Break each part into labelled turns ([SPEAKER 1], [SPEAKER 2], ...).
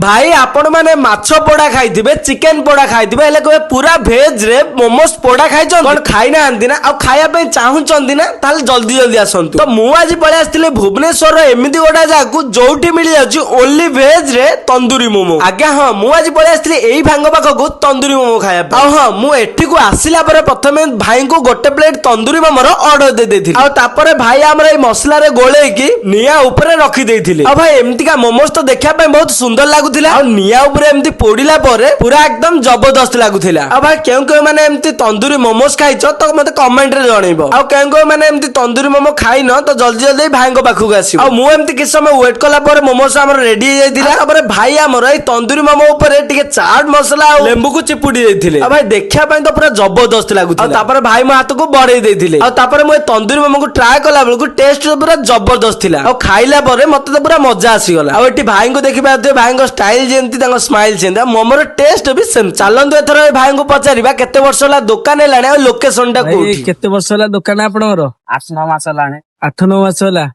[SPEAKER 1] भाई आपण माने माछ पोड़ा खाइथिबे चिकेन पोड़ा खाइथिबे हेले कोए पूरा भेज रे मोमोस पोड़ा खाइछन कोन खाइ ना आंदी ना आ खाया पे चाहुचंदी ना ताले जल्दी जल्दी आसंतु तो मु आज पळे आस्थिले भुवनेश्वर एमिति गोटा जाकू जोठी मिली जाउची ओनली भेज रे तंदूरी मोमो आज्ञा हां मु आज पळे आस्थिले एई भांग पाखकू तंदूरी मोमो खाया पे आ हां मु एठी को आसिला परे प्रथमे भाई को गोटे प्लेट तंदूरी मोमोर ऑर्डर दे देथिले आ तापरे भाई हमर ए मसला रे गोळे की निया ऊपर रखी देथिले आ भाई एमिति का मोमोस तो देखा पे बहुत सुंदर लागुथिला आ निया ऊपर एमिति पोडिला परे पूरा एकदम जबरदस्त लागुथिला आ भाई केउ माने एमिति तंदूरी मोमोस खाइछो तो मते कमेंट रे जणैबो आ केउ माने एमिति तंदूरी मोमो खाइनो तो जल्दी जल्दी भाई को पाखु आसीबो आ मु एमिति किछ समय वेट कला परे मोमोस हमर रेडी हो जाइतिला तापर भाई हमर ए तंदूरी मोमो ऊपर टिके चाट मसला आ लेंबू को चिपुडी देथिले आ भाई देखिया पे तो पूरा जबरदस्त लागुथिला आ तापर भाई मो हाथ को बढाई देथिले आ तापर मो तंदूरी मोमो को ट्राई कला बेलको टेस्ट पूरा जबरदस्त थिला आ खाइला परे मते तो पूरा मजा आसीगला आ एटी भाई को देखि पाते भाई को स्टाइल जेंती ताको स्माइल जेंती मोमोर टेस्ट भी सेम चलंतु एथर भाई को पचारिबा केते वर्ष होला दुकान हेलाने आ लोकेशन टा कोठी
[SPEAKER 2] केते वर्ष होला दुकान आपनर
[SPEAKER 3] 8-9 मास लाने
[SPEAKER 2] 8-9 मास होला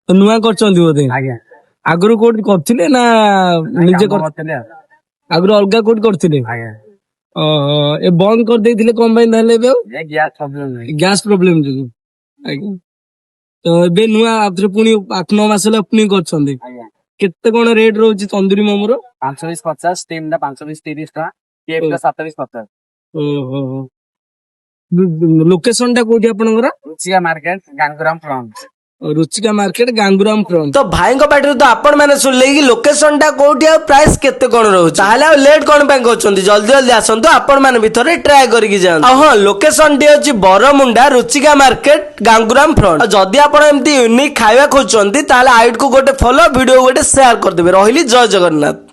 [SPEAKER 2] तो नुआ करचंदी बोधे
[SPEAKER 3] आज्ञा
[SPEAKER 2] आगरु कोड करथिले ना निजे
[SPEAKER 3] करतले
[SPEAKER 2] आगरु अलगा कोड करथिले
[SPEAKER 3] आज्ञा
[SPEAKER 2] ए बंद कर देथिले कंबाइन धले बे
[SPEAKER 3] ए गैस प्रॉब्लम नहीं
[SPEAKER 2] गैस प्रॉब्लम जो आज्ञा तो बे नुआ आथरे पुनी 8-9 मास होला पुनी करचंदी
[SPEAKER 3] आज्ञा
[SPEAKER 2] केते कोन रेट रहउची तंदूरी मोमोर
[SPEAKER 3] 520-50 स्टीम दा 520-30 टा केक दा 27-50
[SPEAKER 2] ओहो लोकेशन टा कोठी आपनकर
[SPEAKER 3] Ruchika market Gangaram front
[SPEAKER 2] Ruchika market Gangaram front
[SPEAKER 1] तो भाई को पाटी तो आपण माने सुनले कि लोकेशन टा कोठी आ प्राइस केते कोन रहउची ताले आ लेट कोन पे करचंदी जल्दी जल्दी आसंतु आपण माने भितरे ट्राई करिकि जान आ हां लोकेशन टी अछि Bermuda Ruchika market Gangaram front जदी आपण एम्ति यूनिक खाଇବା खोजचंदी ताले आइड को गोटे फॉलो वीडियो गोटे शेयर कर देबे रहिली जय जगन्नाथ।